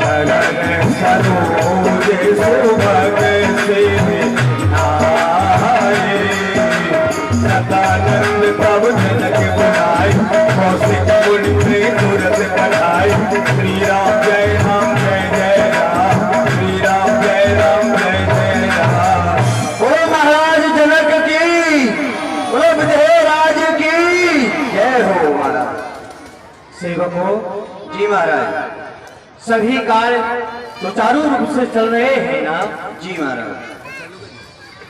शरण सरोज सुभग से आए। सदानंद तब जनक बनाए, कौशिक मुनि ने तुरंत कढ़ाई। श्री राम जय राम जय जय राम, श्री राम जय राम जय जय राम। बोलो महाराज जनक की, बोलो विदेहराज की जय हो। महाराज सेवकों जी, महाराज सभी कार्य सुचारू रूप से चल रहे हैं ना? जी महाराज,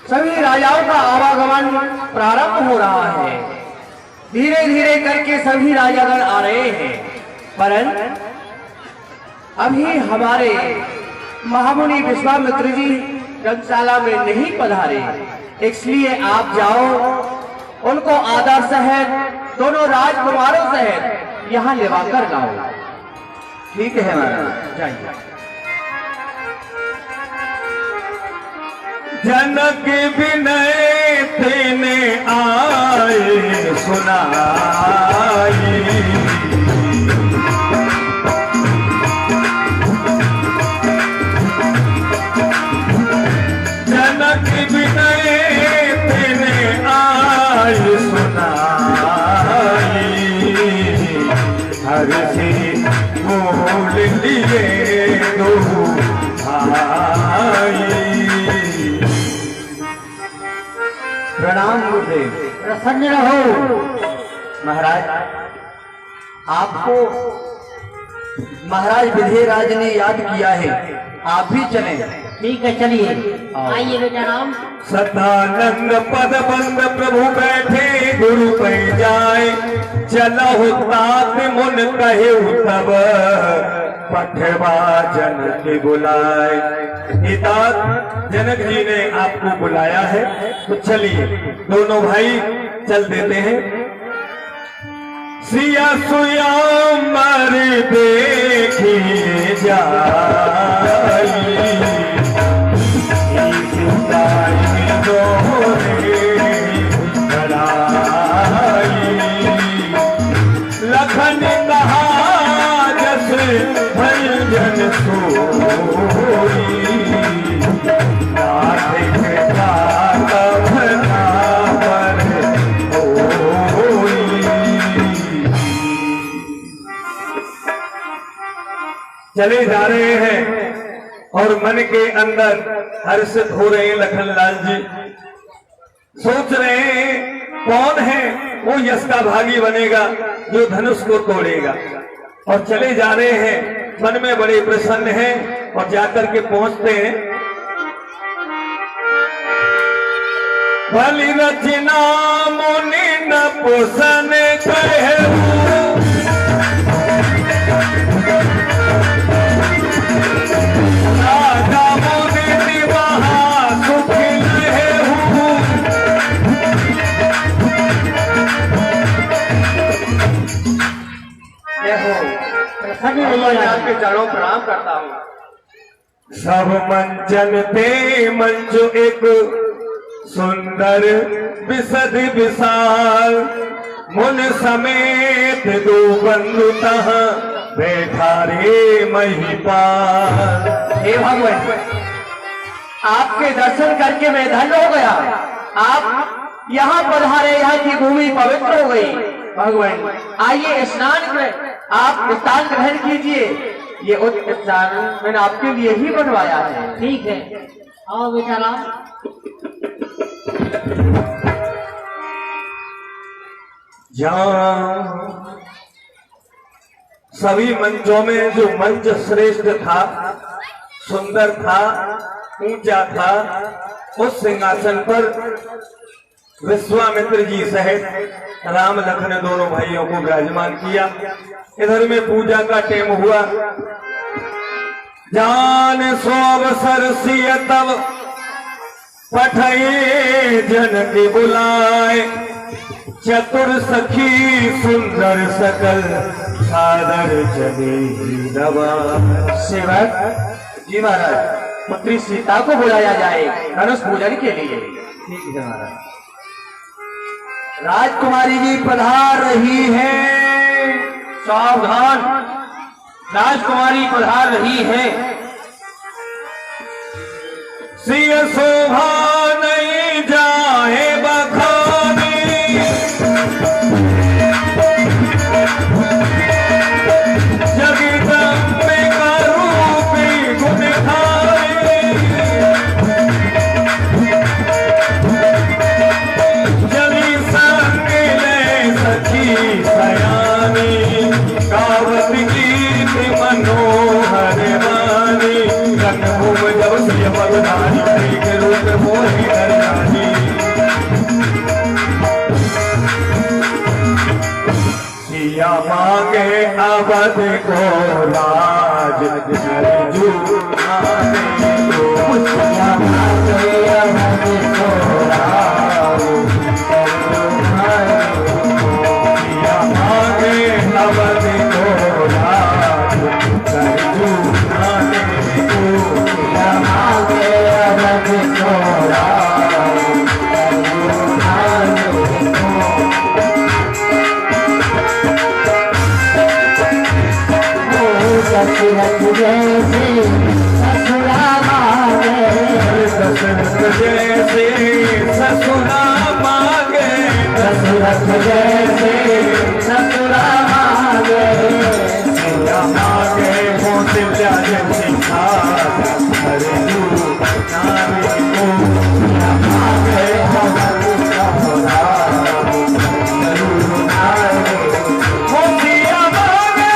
सभी राजाओं का आवागमन प्रारंभ हो रहा है। धीरे धीरे करके सभी राजागण आ रहे हैं, परंतु अभी हमारे महामुनि विश्वामित्र जी रंगशाला में नहीं पधारे, इसलिए आप जाओ, उनको आदर सहित दोनों राजकुमारों सहित यहाँ लेवाकर लाओ। ठीक है महाराज, जाइए। जनक विनय तेने आए सुनाई। जनक विनय तेने आए सुनाई। हर से बोल लिए दो भाई। प्रणाम गुरुदेव, प्रसन्न रहो। महाराज आपको महाराज विदेहराज ने याद किया है, आप भी चलें। ठीक है, चलिए आइए बेटा राम। सदानंद पद बंद प्रभु बैठे, गुरु पे जाए। चलहु तात मुन कहे तब, पठवा जनक बुलाए। तात जनक जी ने आपको बुलाया है, तो चलिए दोनों भाई चल देते हैं। सिया सुया मर देखी जाई। लखन कहा जस भंजन सोई। नाथ के तब नावर होई। चले जा रहे हैं और मन के अंदर हर्षित हो रहे हैं। लखनलाल जी सोच रहे हैं कौन है वो यश का भागी बनेगा जो धनुष को तोड़ेगा, और चले जा रहे हैं। मन में बड़े प्रसन्न हैं और जाकर के पहुंचते हैं। बलि रचना मुनि नपुसन कहू। के चरणों प्रणाम करता हूँ। सब मंचन पे मंचो एक सुंदर विशद विशाल। मुन समेत दो बंधु तहाँ बैठा रे महिपाल। हे भगवान, आपके दर्शन करके मैं धन्य हो गया। आप यहाँ पधारे, यहाँ की भूमि पवित्र हो गई। भगवान आइए स्नान करें, आप स्नान ग्रहण कीजिए। ये स्नान मैंने आपके लिए ही बनवाया है। ठीक है, आओ बेटा राम। जहाँ सभी मंचों में जो मंच श्रेष्ठ था, सुंदर था, ऊंचा था, उस सिंहासन पर विश्वामित्र जी सहित राम लखन दोनों भाइयों को विराजमान किया। इधर में पूजा का टेम हुआ। जान सो अवसर सिय तब, पठये जनक बुलाए। चतुर सखी सुंदर सकल, सादर चले दवा। सेवक जी महाराज, पुत्री सीता को बुलाया जाए धनुष पूजन के लिए। ठीक है महाराज। राजकुमारी जी पधार रही हैं, सावधान। राजकुमारी पधार रही है। सिय शोभा नहीं जाए बखानी, जगदम्बे का रूपी गुण खाए, जली संग ले सखी सयानी, गावत गीत मनोहर वाणी, रणभूम जब सिय बलधारी के रूप मोहि नरनारी, सिया मांगे अवध को राज, सरजू मांगे को, सिया मांगे अवध को राज, सिया मांगे अवध को राज, सरजू मांगे को, सिया मांगे अवध को राज, सरजू मांगे को। दशरथ जैसे ससुरा मांगे, दशरथ जैसे ससुरा मांगे, दशरथ जैसे ससुरा मांगे, सिया मांगे कौशल्या जैसी खास, सरजू नारी को, सिया मांगे अवध को राज, सरजू नारी को, सिया मांगे,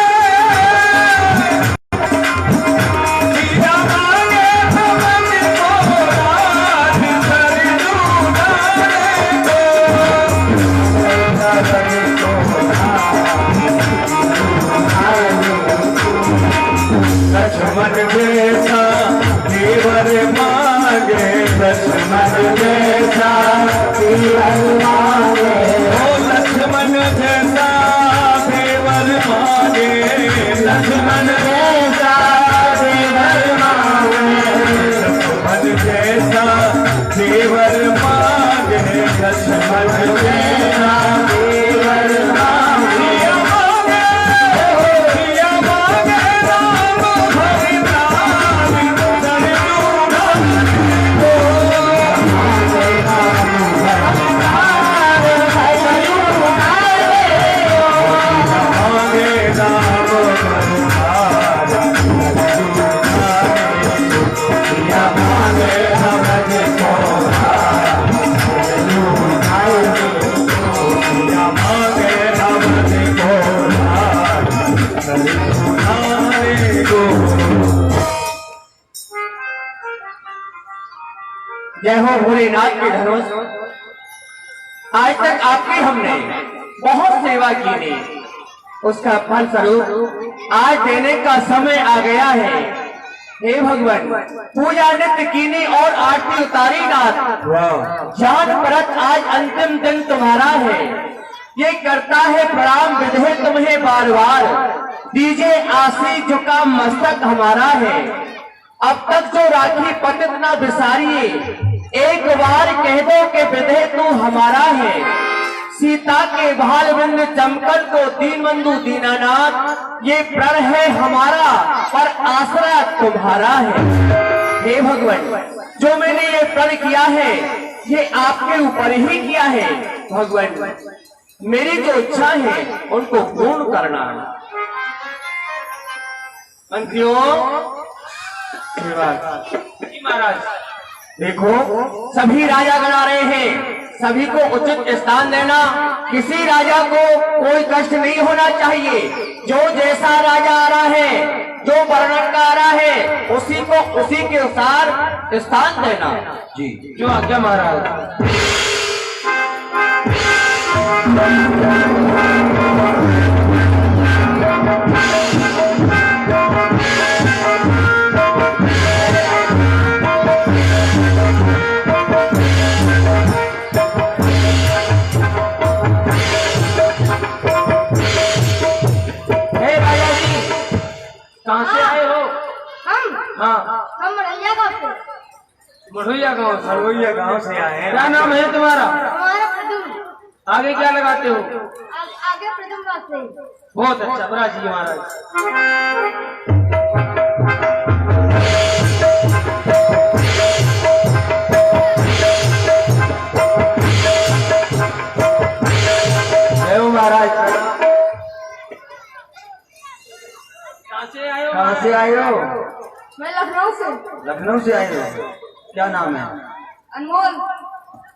सिया मांगे अवध को राज, सरजू नारी लक्ष्मण जैसा देवर मांगे, लक्ष्मण जैसा देवर मांगे, ओ लक्ष्मण जैसा देवर मांगे, लक्ष्मण जैसा देवर मांगे, लक्ष्मण जैसा देवर मांगे, लक्ष्मण जैसा देवर मांगे, सिया मांगे राम हरि नाम, सरजू नारी को, मांगे राम हरि नाम, सरजू नारी को, सिया मांगे अवध को राज, सरजू नारी को, सिया मांगे अवध को राज, सरजू नारी को। जय हो भोलेनाथ के धनुष। आज तक आपकी हमने बहुत सेवा की ने, उसका फल स्वरूप आज देने का समय आ गया है। हे भगवान, पूजा नित्य कीनी और आरती उतारी नाथ, जान परत आज अंतिम दिन तुम्हारा है। ये करता है प्रणाम विधे तुम्हें बार बार, दीजिए आशी झुका मस्तक हमारा है। अब तक जो राखी पतित ना बिसारिए, एक बार कह दो कि विधे तू हमारा है। सीता के भाल बिंद चमकल को दीन बंधु दीनानाथ, ये प्रण है हमारा पर आसरा तुम्हारा है। हे भगवान, जो मैंने ये प्रण किया है ये आपके ऊपर ही किया है। भगवान, मेरी जो इच्छा है उनको पूर्ण करना है। मंत्रियों, महाराज देखो, सभी राजागण आ रहे हैं, सभी को उचित स्थान देना। किसी राजा को कोई कष्ट नहीं होना चाहिए। जो जैसा राजा आ रहा है, जो वर्णन का आ रहा है, उसी को उसी के अनुसार स्थान देना। जी, जो आज्ञा महाराज। कहाँ से आए हो? हम मढ़ैया गाँव से। मढ़ैया गाँव से? मढ़ैया गाँव से आए हैं। क्या नाम है तुम्हारा? हमारा प्रद्युम्न। आगे क्या लगाते हो? आगे प्रथम पास से। बहुत अच्छा, बराजी महाराज। जय हो महाराज। कहाँ से आए हो? कहाँ से आए हो? मैं लखनऊ से। लखनऊ से आए हो। क्या नाम है? अनमोल।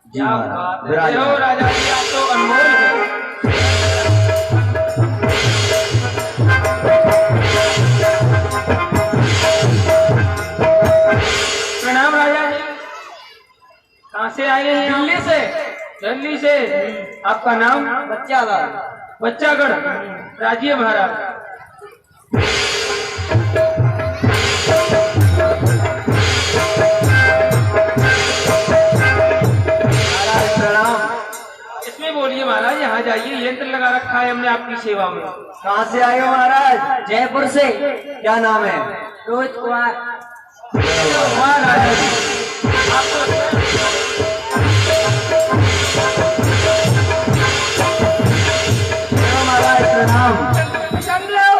जी क्या महाराज। बात है। विराज। जय हो राजा जी, आप तो अनमोल हैं। प्रणाम राजा जी। कहाँ से आए हैं? दिल्ली से। दिल्ली से। आपका नाम? बच्चागढ़। बच्चागढ़। राजिए महाराज। महाराज प्रणाम। इसमें बोलिए महाराज, यहाँ जाइए, यंत्र लगा रखा है हमने आपकी सेवा में। कहाँ से आए हो महाराज? जयपुर से। क्या नाम है? रोहित कुमार। वाह राजा जी, आपको महाराज प्रणाम। हम लोग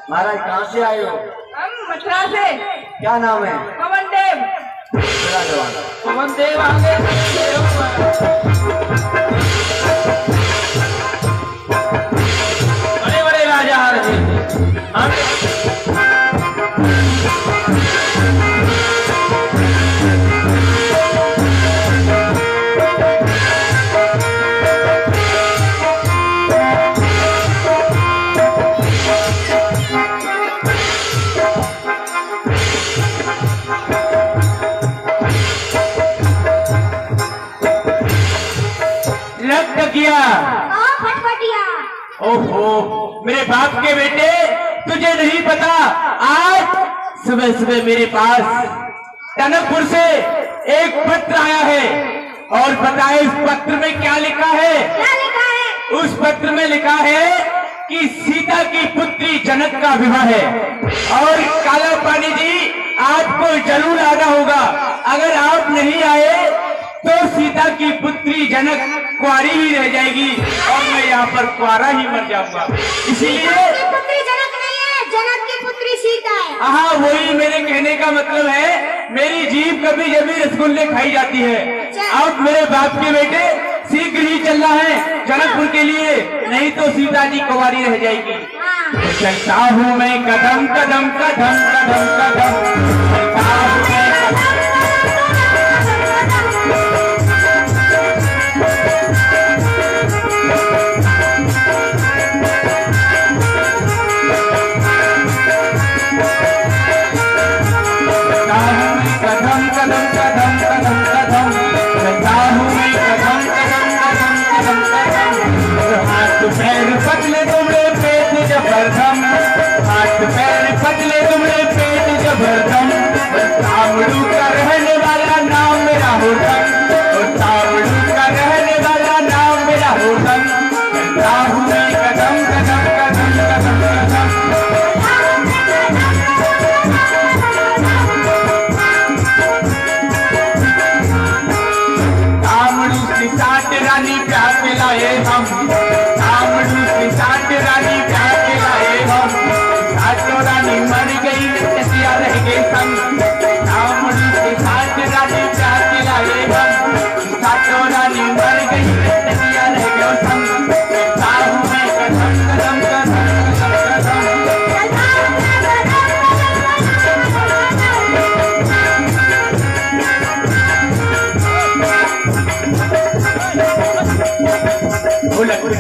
महाराज कहाँ से आए हो? हम मथुरा से। क्या नाम है? पवन देव। विराजमान। पवन देव आगे। जय हो महाराज। बड़े बड़े राजा आ रहे हैं। लग किया। फटफटिया। ओहो मेरे बाप के बेटे, तुझे नहीं पता, आज सुबह सुबह मेरे पास टनकपुर से एक पत्र आया है और बताए उस पत्र में क्या लिखा है? क्या लिखा है? उस पत्र में लिखा है कि सीता की पुत्री जनक का विवाह है और काला पानी जी आपको जरूर आना होगा। अगर आप नहीं आए तो सीता की पुत्री जनक कुंवारी ही रह जाएगी और मैं यहाँ पर कुंवारा ही मर जाऊंगा। इसीलिए जनक की पुत्री जनक नहीं है, जनक की पुत्री सीता है। हाँ, वही मेरे कहने का मतलब है। मेरी जीभ कभी जभी रसगुल्ले खाई जाती है। अब मेरे बाप के बेटे शीघ्र ही चलना है जनकपुर के लिए, नहीं तो सीता जी कुंवारी रह जाएगी। हाँ। चलता हूँ मैं कदम कदम कदम कदम कदम, चलता हूँ मैं कदम कदम कदम कदम कदम, चलता हूँ मैं कदम कदम कदम कदम कदम। हाथ पैर पतले तुमरे पेट जबरदम, हाथ पैर पतले तुमरे पेट जबरदम। तावड़ू का रहने वाला नाम मेरा होतम, तावड़ू का रहने वाला नाम मेरा होतम। चलता हूँ मैं कदम कदम कदम कदम कदम। साठ रानी प्यार पिलाए हम, तामड़ू की साठ रानी प्यार पिलाए हम। साठों रानी मर गई नचिया रह गए संग, तामड़ू की साठ रानी प्यार पिलाए हम। साठों रानी मर गई नचिया रह गए संग। चलता हूँ मैं कदम कदम कदम कदम कदम।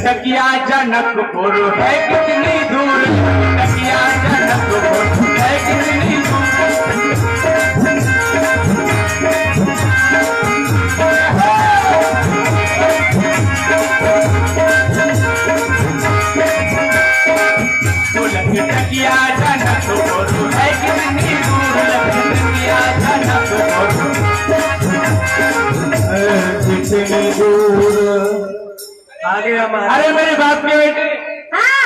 टकिया जनकपुर है कितनी दूर, टकिया जनकपुर है कितनी दूर। टकिया जनकपुर है कितनी दूर, टकिया जनकपुर कितनी दूर। आगे हम, अरे मेरे बाप के बेटे, हाँ।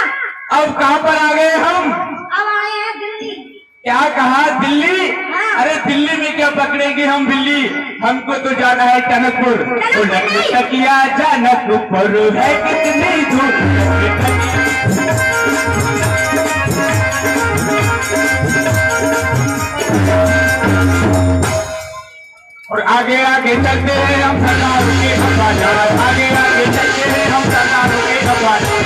अब कहाँ पर आ गए हम? अब आए हैं दिल्ली। क्या कहा? दिल्ली? हाँ। अरे दिल्ली में क्या पकड़े देंगे हम बिल्ली, हमको तो जाना है टनकपुर। उलट तकिया जनकपुर है कितनी दूर। और आगे आगे चलते हैं हम सरदार के हवाले, आगे आगे चलते हैं हम सरदार के हवाले।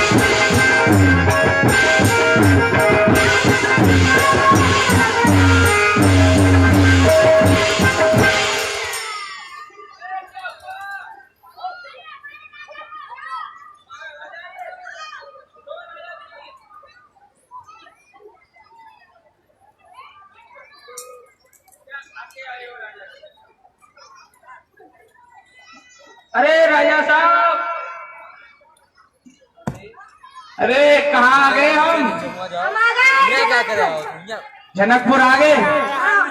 अरे राजा साहब, अरे कहाँ आ गए हम? हम आ गए जनकपुर। जनकपुर आ गए। हाँ।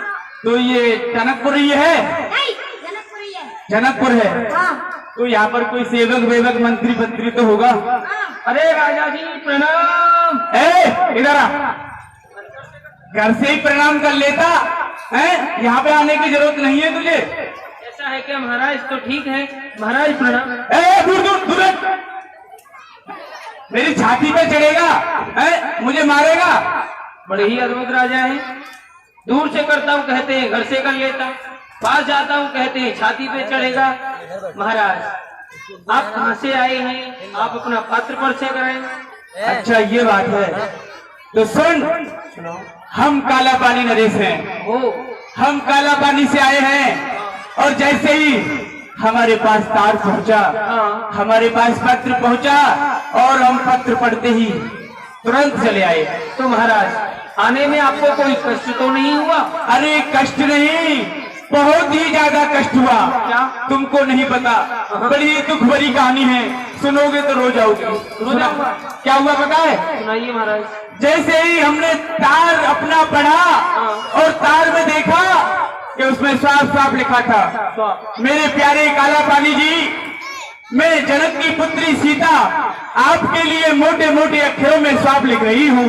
तो ये टनकपुर ही है? नहीं, जनकपुर ही है। जनकपुर है। हाँ। तो यहाँ पर कोई सेवक वेवक मंत्री पत्री तो होगा? हाँ। अरे राजा जी प्रणाम। इधर आ, घर से ही प्रणाम कर लेता है, यहाँ पे आने की जरूरत नहीं है तुझे। ऐसा है क्या महाराज? तो ठीक है महाराज प्रणाम। दूर दूर दूर हट। मेरी छाती पे चढ़ेगा, मुझे मारेगा। बड़े ही अद्भुत राजा हैं। दूर से करता हूँ कहते हैं घर से कर लेता, पास जाता हूँ कहते हैं छाती पे चढ़ेगा। महाराज आप कहाँ से आए हैं? आप अपना पात्र परिचय कराएं। अच्छा ये बात है, तो सुन, हम काला पानी नरेश हैं। ओ, हम काला पानी से आए हैं, और जैसे ही हमारे पास तार पहुंचा, हमारे पास पत्र पहुंचा, और हम पत्र पढ़ते ही तुरंत चले आए। तो महाराज आने में आपको कोई कष्ट तो नहीं हुआ? अरे कष्ट नहीं, बहुत ही ज्यादा कष्ट हुआ। क्या? तुमको नहीं पता, बड़ी दुख भरी कहानी है, सुनोगे तो रो जाओगे। रो जाऊंगा। क्या हुआ पता है? सुनाइए महाराज। जैसे ही हमने तार अपना पढ़ा और तार में देखा कि उसमें साफ साफ लिखा था, मेरे प्यारे काला पानी जी, मैं जनक की पुत्री सीता आपके लिए मोटे मोटे अक्षरों में साफ लिख रही हूँ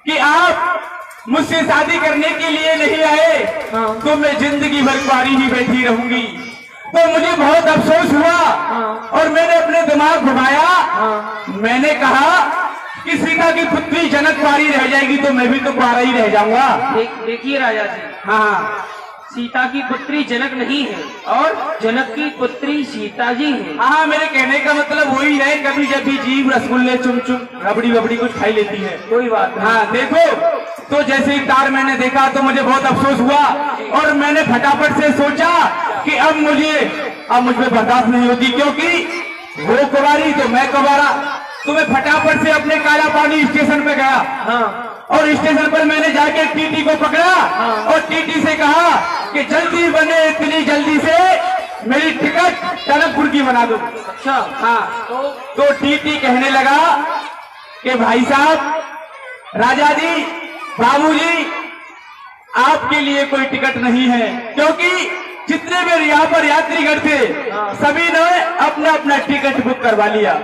कि आप मुझसे शादी करने के लिए नहीं आए, तो मैं जिंदगी भर कुंवारी ही बैठी रहूंगी। तो मुझे बहुत अफसोस हुआ, और मैंने अपने दिमाग घुमाया। मैंने कहा कि सीता की पुत्री जनक कुंवारी रह जाएगी तो मैं भी तो कुंवारा ही रह जाऊंगा। देखिए राजा जी, हाँ, सीता की पुत्री जनक नहीं है, और जनक की पुत्री सीता जी है। हाँ, मेरे कहने का मतलब वही है, कभी जब भी जीव रसगुल्ले चुम चुम रबड़ी वबड़ी कुछ खाई लेती है। कोई बात नहीं। हाँ देखो, तो जैसे ही तार मैंने देखा तो मुझे बहुत अफसोस हुआ, और मैंने फटाफट से सोचा कि अब मुझ में बर्दाश्त नहीं होती, क्योंकि वो कुंवारी तो मैं कुंवारा। तो मैं फटाफट से अपने काला पानी स्टेशन पे गया। हाँ। और स्टेशन पर मैंने जाके टीटी को पकड़ा, और टीटी से कहा कि जल्दी बने, इतनी जल्दी से मेरी टिकट टनकपुर की बना दो। अच्छा। हाँ, तो टीटी कहने लगा कि भाई साहब, राजा जी, बाबूजी, आपके लिए कोई टिकट नहीं है, क्योंकि जितने भी यहाँ पर यात्रीगण थे सभी ने अपना अपना टिकट बुक करवा लिया।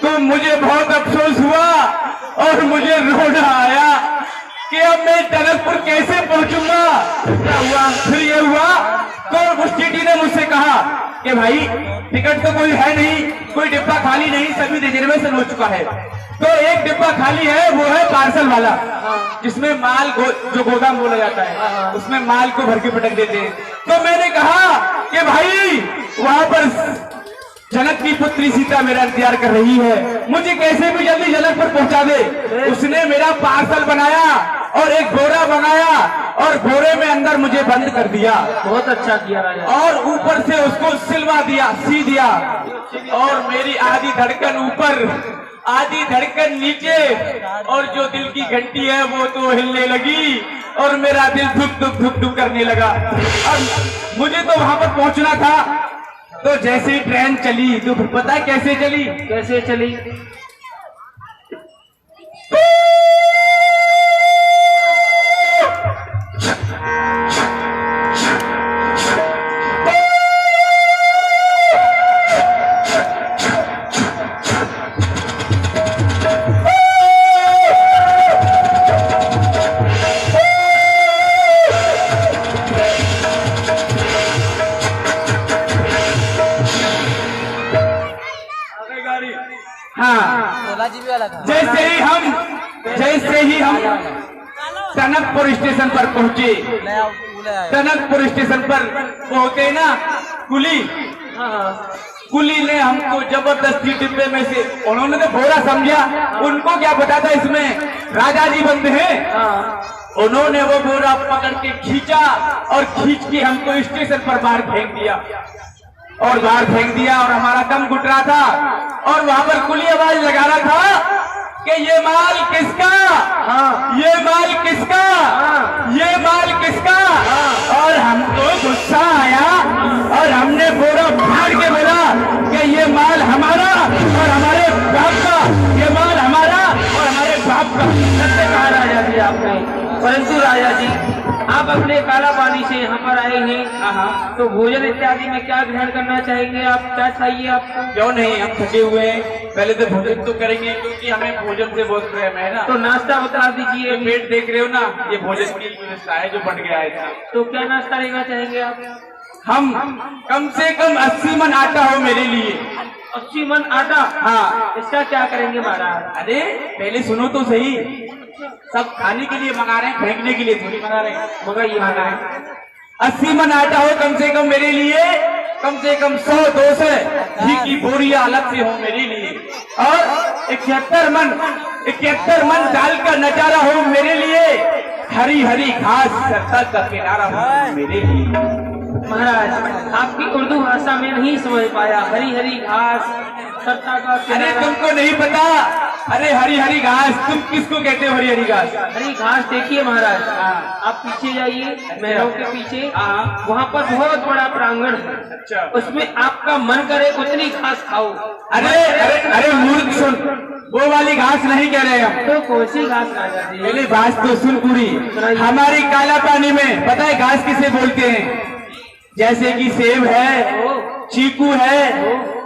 तो मुझे बहुत अफसोस हुआ, और मुझे रोना आया कि अब मैं टनकपुर कैसे पहुंचूंगा। क्या हुआ? फिर ये हुआ, तो उस टीटी ने मुझसे कहा कि भाई टिकट तो कोई है नहीं, कोई डिब्बा खाली नहीं, सभी रिजर्वेशन हो चुका है। तो एक डिब्बा खाली है, वो है पार्सल वाला, जिसमें माल जो गोदाम बोला जाता है, उसमें माल को भर के पटक देते हैं। तो मैंने कहा कि भाई वहां पर जनक की पुत्री सीता मेरा इंतजार कर रही है, मुझे कैसे भी जल्दी जनक पर पहुंचा दे। उसने मेरा पार्सल बनाया और एक बोरा बनाया, और बोरे में अंदर मुझे बंद कर दिया। बहुत अच्छा किया राजा। और ऊपर से उसको सिलवा दिया, सी दिया, और मेरी आधी धड़कन ऊपर, आधी धड़कन नीचे, और जो दिल की घंटी है वो तो हिलने लगी, और मेरा दिल धुक धुक धुक धुक करने लगा। और मुझे तो वहां पर पहुंचना था। तो जैसे ही ट्रेन चली, तो फिर पता है कैसे चली? कैसे चली? हाँ, जैसे ही हम टनकपुर स्टेशन पर पहुंचे, टनकपुर स्टेशन पर पहुंचे ना, कुली ने हमको जबरदस्ती डिब्बे में से, उन्होंने तो बोरा समझा, उनको क्या पता था इसमें राजा जी बंद हैं। उन्होंने वो बोरा पकड़ के खींचा और खींच के हमको स्टेशन पर बाहर फेंक दिया, और हमारा दम घुट रहा था। और वहां पर कुली आवाज लगा रहा था कि ये माल किसका, ये माल किसका, ये माल किसका। और हमको गुस्सा आया और हमने बोरा फाड़ के बोला कि ये माल हमारा और हमारे बाप का, ये माल हमारा और हमारे बाप का। सत्य कहा राजा जी आपने, परंतु राजा जी आप अपने काला पानी से यहाँ पर आए हैं, तो भोजन इत्यादि में क्या ग्रहण करना चाहेंगे आप, क्या चाहिए आपको? क्यों नहीं, हम थके हुए हैं, पहले तो भोजन तो करेंगे क्योंकि हमें भोजन से बहुत प्रेम है ना। तो नाश्ता बता दीजिए। पेट देख रहे हो ना, ये भोजन की व्यवस्था है जो बन गया है। तो क्या नाश्ता लेना चाहेंगे आप? हम कम से कम 80 मन आटा हो मेरे लिए। 80 मन आटा? हाँ। इसका क्या करेंगे महाराज? अरे पहले सुनो तो सही, सब खाने के लिए मंगा रहे हैं, फेंकने के लिए थोड़ी मंगा रहे हैं, मगर ये मंगा रहे हैं। 80 मन आटा हो कम से कम मेरे लिए, कम से कम 100-200 घी की बोरियां अलग से हो मेरे लिए, और 71 मन दाल का नजारा हो मेरे लिए, हरी हरी घास सरता का किनारा हो मेरे लिए। महाराज आपकी उर्दू भाषा में नहीं समझ पाया, हरी हरी घास सरता का किनारा। अरे तुमको नहीं पता, अरे हरी हरी घास तुम किसको कहते हो? हरी हरी घास, हरी घास देखिए महाराज, आप पीछे जाइए महलों के पीछे, वहाँ पर बहुत बड़ा प्रांगण है। अच्छा, उसमें आपका मन करे उतनी घास खाओ। अरे अरे अरे मूर्ख सुन, वो वाली घास नहीं कह रहे हम। तो कौन सी घास खा जाती है? पहले घास तो सुन पूरी। हमारी काला पानी में पता है घास किसे बोलते हैं? जैसे कि सेब है, चीकू है,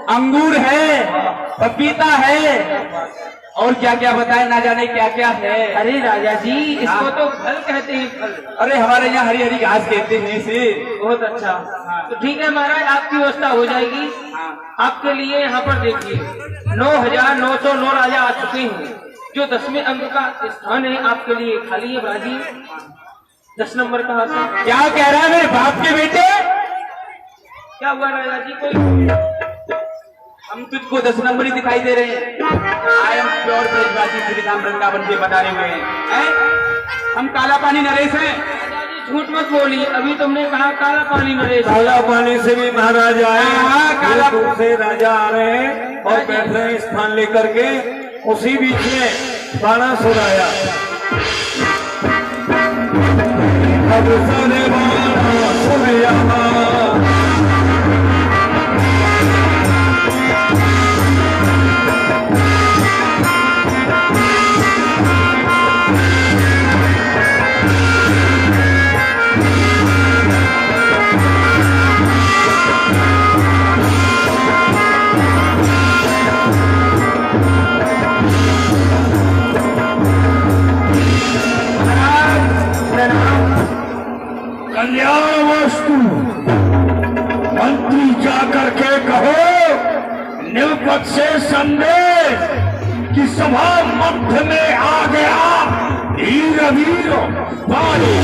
अंगूर है, पपीता है, और क्या क्या बताए ना जाने क्या क्या है। अरे राजा जी इसको तो फल कहते हैं, फल। अरे हमारे यहाँ हरी हरी घास कहते हैं इसे। बहुत अच्छा, तो ठीक है महाराज, आपकी व्यवस्था हो जाएगी। आपके लिए यहाँ पर देखिए 9,909 राजा आ चुके हैं, जो 10वें अंक का स्थान है आपके लिए खाली है। बाजी 10 नंबर का आसन। क्या कह रहा है मेरे बाप के बेटे? क्या हुआ राजा जी? कोई हम तुझको 10 नंबर ही दिखाई दे रहे हैं। आई एम प्योर ब्रजवासी श्री राम वृंदावन के बता रहे हुए हैं। हम काला पानी नरेश हैं। झूठ मत बोलिए, अभी तुमने कहा काला पानी नरेश। काला पानी से भी महाराज आए, काला से राजा आ रहे हैं और बैठ रहे हैं स्थान लेकर के। उसी बीच में बाणासुर आया। अब सारे बाणासुर यहाँ कल्याणवस्तु मंत्री जाकर के कहो निलपत से संदेश कि सभा मध्य में आ गया वीर वीर बाली।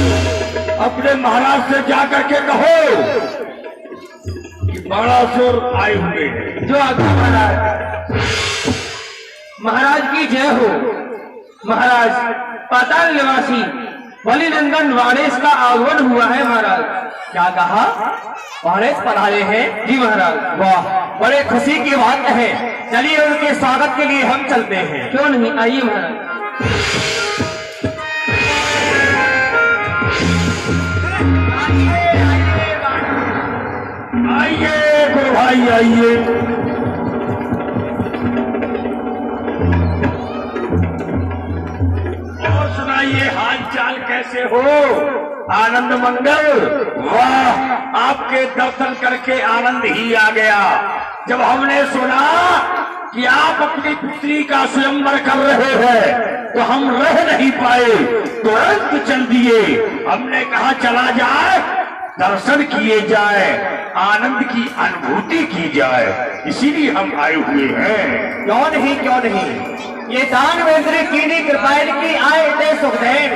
अपने महाराज से जाकर के कहो कि बाणासुर आए हुए हैं। जो आज्ञा महाराज। महाराज की जय हो। महाराज पाताल निवासी बलिनंदन वाणेश का आगमन हुआ है महाराज। क्या कहा? वाणेश पधारे हैं? जी महाराज। वाह, बड़े खुशी की बात है। चलिए उनके स्वागत के लिए हम चलते हैं। क्यों नहीं, आइए महाराज। आइए गुरु भाई आइए। ये हाल चाल कैसे हो? आनंद मंगल। वाह, आपके दर्शन करके आनंद ही आ गया। जब हमने सुना कि आप अपनी पुत्री का स्वयंवर कर रहे हैं तो हम रह नहीं पाए, तुरंत चल दिए। हमने कहा चला जाए, दर्शन किए जाए, आनंद की अनुभूति की जाए। इसीलिए हम आए हुए हैं। क्यों नहीं, क्यों नहीं। ये दानवेंद्र कीनी कृपायन की आए ते सुखदेन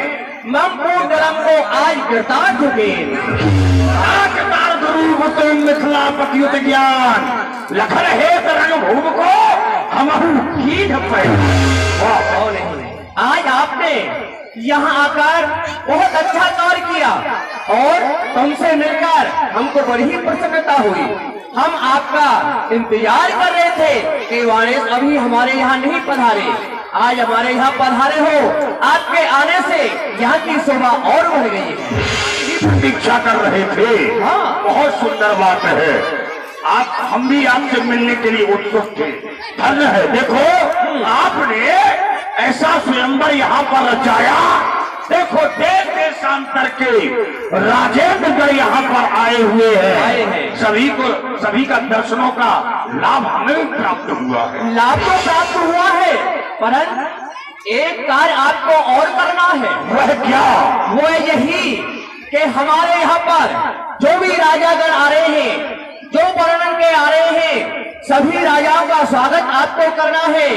ममपूर धर्म को आज गिरता चुके मिथिला पतियुत ज्ञान लखन है तरंग भूम को हम की नहीं। आज आपने यहाँ आकर बहुत अच्छा कार्य किया और तुमसे मिलकर हमको बड़ी ही प्रसन्नता हुई। हम आपका इंतजार कर रहे थे कि वारिस अभी हमारे यहाँ नहीं पधारे, आज हमारे यहाँ पधारे हो। आपके आने से यहाँ की शोभा और बढ़ गई है। प्रतीक्षा कर रहे थे। हाँ। बहुत सुंदर बात है। आप हम भी आपसे मिलने के लिए उत्सुक थे। धन्य है। देखो आपने ऐसा स्वयंवर यहाँ पर रचाया। देखो देश देशांतर के राजेंद्रगढ़ यहाँ पर आए हुए हैं। सभी का दर्शनों का लाभ हमें भी प्राप्त हुआ है। लाभ तो प्राप्त हुआ है, परंतु एक कार्य आपको और करना है। वह क्या? वो यही कि हमारे यहाँ पर जो भी राजागण आ रहे हैं, जो वर्णन के आ रहे हैं, सभी राजाओं का स्वागत आपको करना है,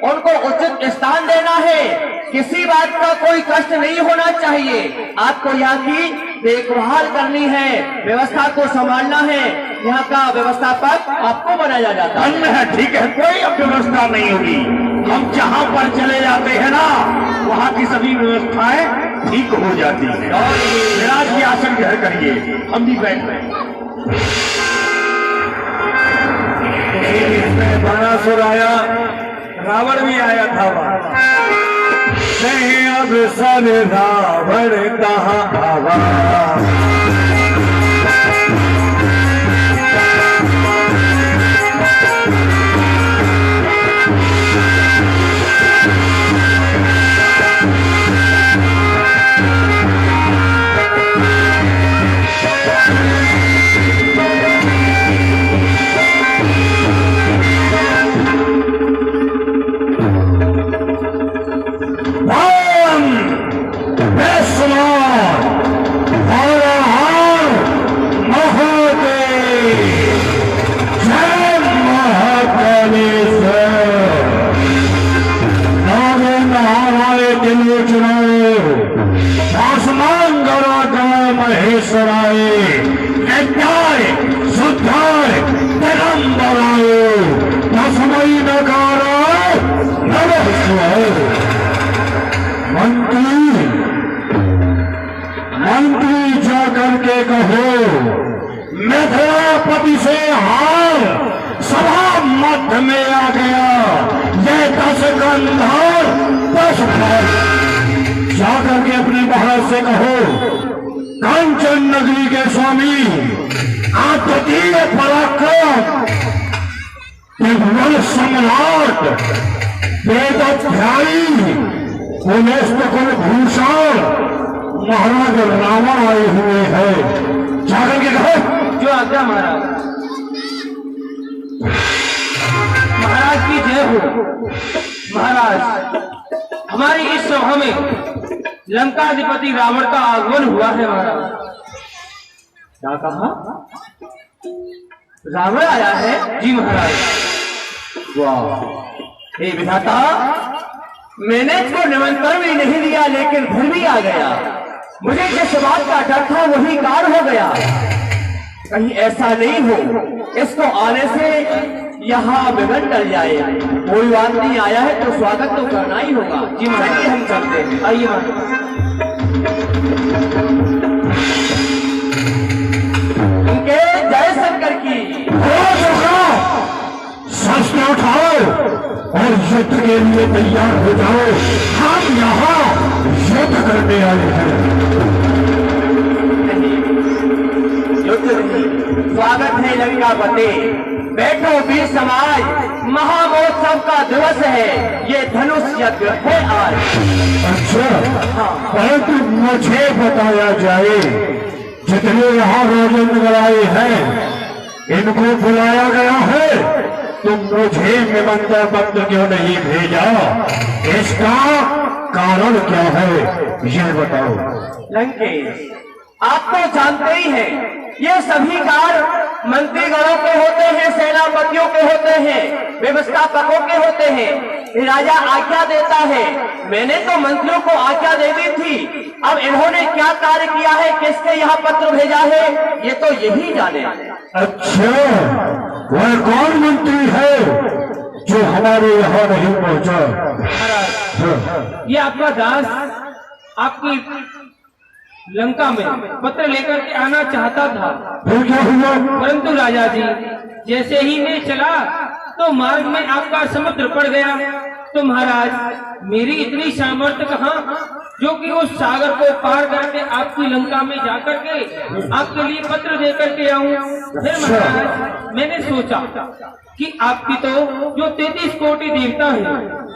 उनको उचित स्थान देना है। किसी बात का कोई कष्ट नहीं होना चाहिए। आपको यहाँ की देखभाल करनी है, व्यवस्था को संभालना है। यहाँ का व्यवस्थापक आपको बनाया जाता है। ठीक है, कोई अब व्यवस्था नहीं होगी। हम जहाँ पर चले जाते हैं ना, वहाँ की सभी व्यवस्थाएं ठीक हो जाती है। विराज की आसन ग्रहण करिए, हम भी बैठ रहे हैं। बाणासुर आया, रावण भी आया था वहां। नहीं अब सन रावण कहाँ आवा। मंत्री जाकर के कहो मिथिलापति से हार सभा मध्य में आ गया। ये 10 गंधर 10 जाकर के अपने महाराज से कहो कांचन नगरी के स्वामी आप द्वितीय पराक्रम त्रिभुवन सम्राट वेदोध्यायी कुल भूषण महाराज रावण आए हुए हैं। जाकर के कहो। जो आज्ञा महाराज। महाराज की जय हो। महाराज हमारी इस सभा में लंकाधिपति रावण का आगमन हुआ है। महाराज क्या कहा? रावण आया है? जी महाराज। वाह, हे विधाता, मैंने इसको निमंत्रण भी नहीं दिया लेकिन फिर भी आ गया। मुझे जिस बात का डर था वही कार्य हो गया। कहीं ऐसा नहीं हो इसको आने से यहाँ विघ्न टल जाए। कोई बात नहीं, आया है तो स्वागत तो करना ही होगा। जी महाराज हम चलते हैं। आइए महाराज। उनके जय शंकर की। शस्त्र उठाओ और युद्ध के लिए तैयार हो जाओ। हम यहाँ युद्ध करने आए हैं। युद्ध नहीं, स्वागत है लंकापति। बैठो वीर समाज, महामहोत्सव का दिवस है। ये धनुष यज्ञ है आज। अच्छा, परंतु मुझे बताया जाए जितने यहाँ राजेंद्र आए हैं इनको बुलाया गया है, तुम मुझे निमंत्रण पत्र क्यों नहीं भेजा? इसका कारण क्या है ये बताओ। लंकेश, आप तो जानते ही हैं ये सभी कार्य मंत्रीगणों के होते हैं, सेनापतियों के होते हैं, व्यवस्थापकों के होते हैं। राजा आज्ञा देता है। मैंने तो मंत्रियों को आज्ञा दे दी थी, अब इन्होंने क्या कार्य किया है, किसके यहाँ पत्र भेजा है, ये तो यही जाने। अच्छा, वह कौन मंत्री है जो हमारे यहाँ नहीं पहुँचा? ये आपका दास आपकी लंका में पत्र लेकर के आना चाहता था, फिर क्या हुआ? परंतु राजा जी जैसे ही मैं चला तो मार्ग में आपका समुद्र पड़ गया। तो महाराज मेरी इतनी सामर्थ्य कहाँ जो कि उस सागर को पार करके आपकी लंका में जाकर के आपके लिए पत्र दे करके आऊं। फिर महाराज मैंने सोचा कि आपकी तो जो 33 कोटि देवता है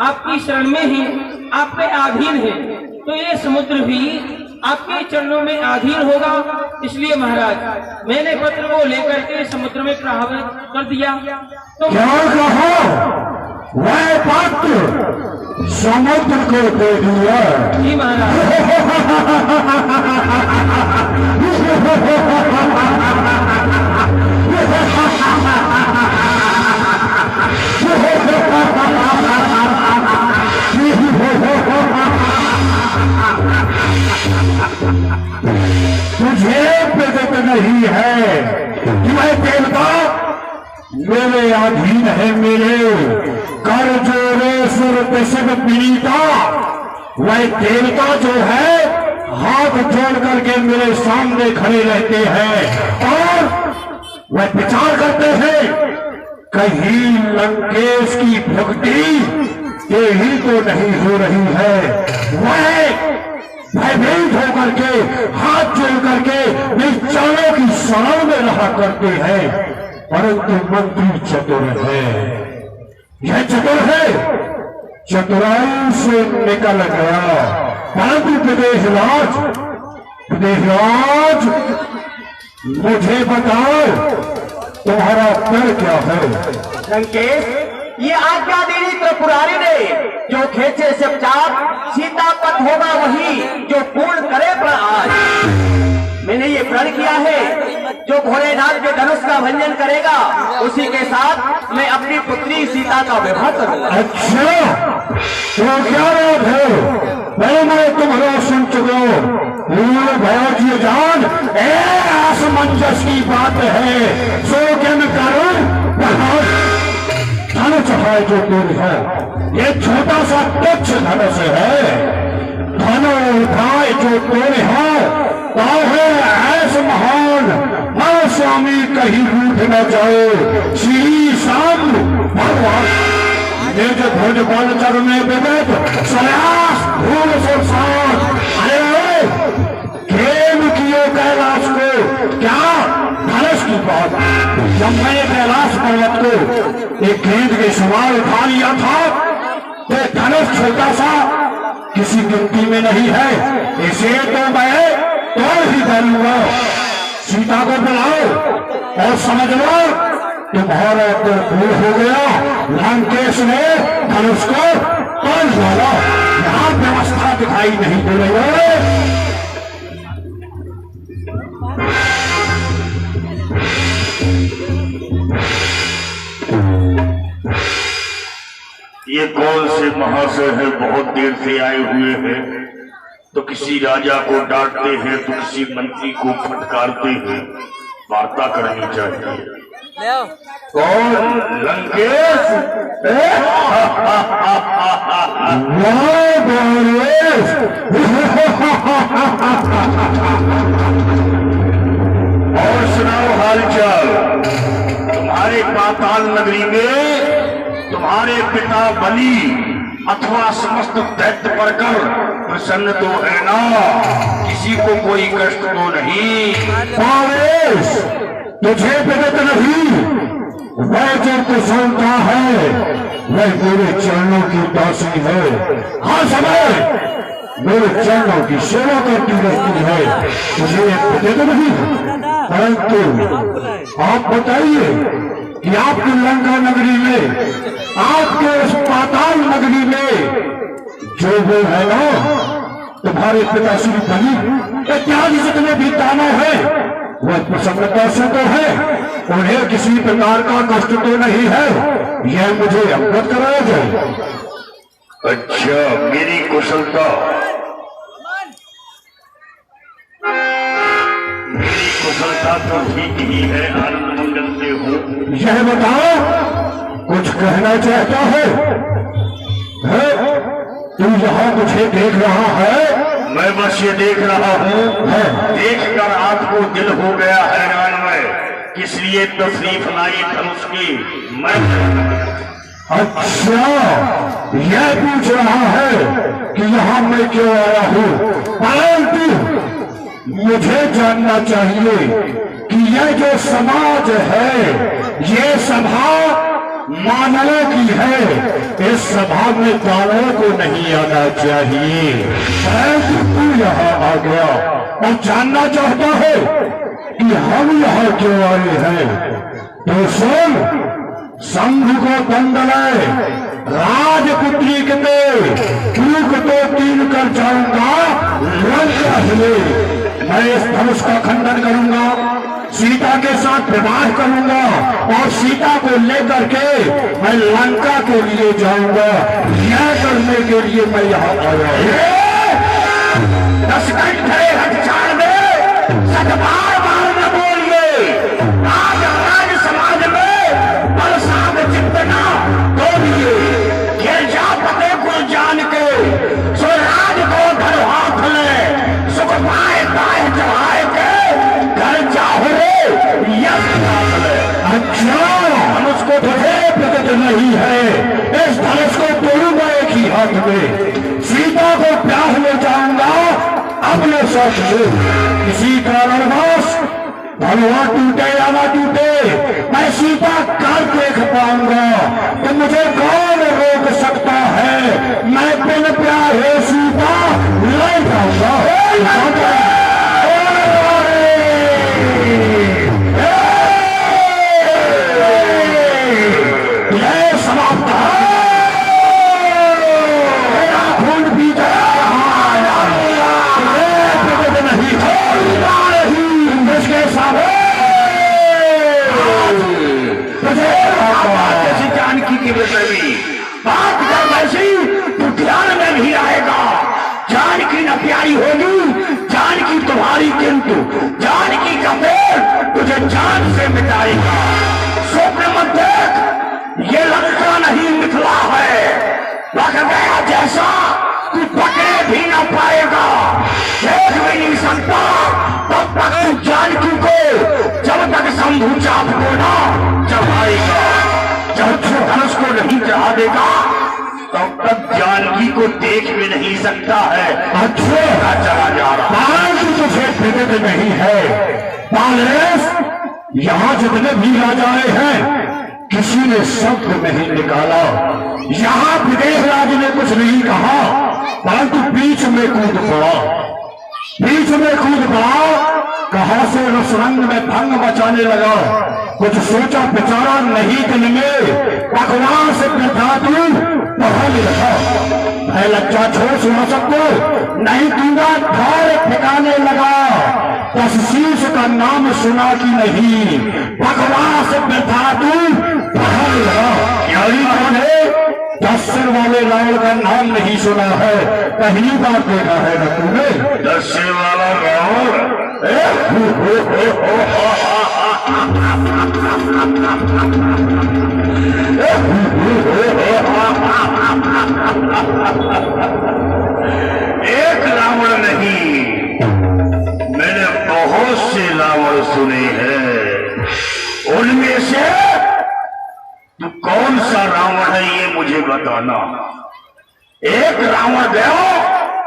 आपकी शरण में ही आपके अधीन है, तो ये समुद्र भी आपके चरणों में अधीन होगा। इसलिए महाराज मैंने पत्र को लेकर के समुद्र में प्रवाहित कर दिया। तो क्या कहा? वह पत्र समुद्र को दे दिया? जी महाराज। तुझे प्रगत नहीं है कि वह देवता मेरे अधीन है, मेरे कर जोरे सुर पे सब पीड़िता। वह देवता जो है हाथ जोड़ करके मेरे सामने खड़े रहते हैं और वह विचार करते हैं कहीं लंकेश की भक्ति यही तो नहीं हो रही है। वह भयभीत होकर के हाथ जोड़ करके मेरे चरणों की शरण में रहा करते हैं। परंतु मंत्री चतुर है, यह चतुर है, चतुराई से निकल गया। परंतु विदेशराज मुझे बताओ तुम्हारा कर क्या है? लंकेश ये आज्ञा देनी त्रिपुरारी ने, जो खेचे से चाप सीता पथ होगा वही जो पूर्ण करे प्राण। मैंने ये प्रण किया है जो भोलेनाथ के धनुष का भंजन करेगा उसी के साथ मैं अपनी पुत्री सीता का विवाह करूंगा। अच्छा, तो क्या बात है? मैं तुम्हारा सुन चुका हूँ भयोजी जान, असमंजस की बात है। सो क्या मैं करूं? धनुष है जो तेरे है, ये छोटा सा तुच्छ धनुष है। धनुष उठाए जो तेरे है है ऐसा महान, मैं स्वामी कहीं रूठ न जाए। श्री शाम भगवान निज ध्वज बल चरण विवेक सयास भूल संसार। अरे खेल किए कैलाश को, क्या धनुष की बात? जब मैंने कैलाश पर्वत को एक गेंद के सवाल उठा लिया था तो धनुष छोटा सा किसी गिनती में नहीं है। इसे तो मैं तोड़ ही डालूंगा। सीता को बुलाओ और समझ लो तुम्हारा तो भूल हो गया। लंकेश ने धनुष को तोड़ डाला। यहाँ व्यवस्था दिखाई नहीं दे रही है। ये कौन से महाशय है, बहुत देर से आए हुए हैं। तो किसी राजा को डांटते हैं तो किसी मंत्री को फटकारते हैं। वार्ता करनी चाहिए। कौन? लंकेश? और सुनाओ हालचाल। तुम्हारे पाताल नगरी में तुम्हारे पिता बलि अथवा समस्त दैत्य पढ़कर प्रसन्न तो है ना? किसी को कोई कष्ट तो नहीं? पावेश तुझे विगत नहीं। वह जो कुशलता है वह मेरे चरणों की दासी है। हाँ समय मेरे चरणों की सेवा करती रहती है, तुझे विगत नहीं। परंतु आप बताइए कि आपकी लंका नगरी में, आपके उस पाताल नगरी में जो वो है ना तुम्हारे पिता श्री बलि इत्यादि जितने भी दानव है, वह प्रसन्नता से तो है, उन्हें किसी प्रकार का कष्ट तो नहीं है, यह मुझे अवगत कराया जाए। अच्छा, मेरी कुशलता तो ठीक ही है, आनंद मंगल से हो। यह बताओ, कुछ कहना चाहता है? तू यहाँ मुझे देख रहा है? मैं बस ये देख रहा हूँ, देखकर आपको दिल हो गया हैरान में, किस लिए तशरीफ लाई धनुष की? मैं अच्छा, यह पूछ रहा है कि यहाँ मैं क्यों आया हूँ, परंतु मुझे जानना चाहिए कि यह जो समाज है, ये सभा मानवों की है, इस सभा में दानवों को नहीं आना चाहिए, परंतु तू यहाँ आ गया और जानना चाहता है कि हम यहाँ क्यों आए हैं। तो सुन, संघ को दंडलाए, राजपुत्री के टूक तो तीन कर जाऊंगा, लंका हिले। मैं इस धनुष का खंडन करूंगा, सीता के साथ विवाह करूंगा और सीता को लेकर के मैं लंका के लिए जाऊंगा। यह करने के लिए मैं यहाँ आया हूँ। 10 घंटे हथियार में सतबार बार न बोलिए, आज राज समाज में बलसाद जितना बोलिए, गिर जा पते को जान के, सो राज को धर हाथ ले, सुख पाए पाए चढ़ाए के घर जाओ रे। अच्छा, धनुष को तुझे प्रकट नहीं है, इस धनुष को तोड़ूंगा एक ही हाथ में, सीता को प्यास ले जाऊंगा अपने साथ में। किसी कारणवश भगवान टूटे या ना टूटे, मैं सीता कर देख पाऊंगा, तो मुझे कौन रोक सकता है? मैं बिन प्यारे सीता ले जाऊंगा। जानकी की बात कर वैसी तो ध्यान में भी आएगा। जानकी न प्यारी होगी, जानकी तुम्हारी, किंतु जानकी का पेड़ तुझे जान से मिटाएगा। स्वप्न मत देख, ये लंका नहीं मिथिला है, लग गया जैसा तू पकड़े भी न पाएगा, देख भी नहीं सकता तब तक तू जानकी को, जब तक शंभू चाप को ना चढ़ाएगा। जब धनुष को नहीं चढ़ा देगा तब तक जानकी को देख भी नहीं सकता है। अच्छा, चला जा रहा है, तुझे प्रकट नहीं है। बालेश, यहाँ जितने भी राजाएं हैं, किसी ने शब्द नहीं निकाला। यहाँ विदेश राज ने कुछ नहीं कहा, परंतु बीच में कूद पड़ा, बीच में कूद पड़ा, कहां से रसरंग में भंग मचाने लगा। कुछ सोचा विचारा नहीं दिल में, भगवान से तू पढ़ रखा। है लज्जा छोड़ सुना सबको नहीं दूंगा, धार ठिकाने लगा। तहसीस का नाम सुना कि नहीं, भगवान से तू पढ़ लगा। यारी कौन है? 10 सिर वाले रावण का नाम नहीं सुना है, पहली बार देखा है ना तूने? 10 सिर वाला रावण? एक रावण नहीं, मैंने बहुत से रावण सुने हैं। उनमें से तू कौन सा रावण है ये मुझे बताना। एक रावण गया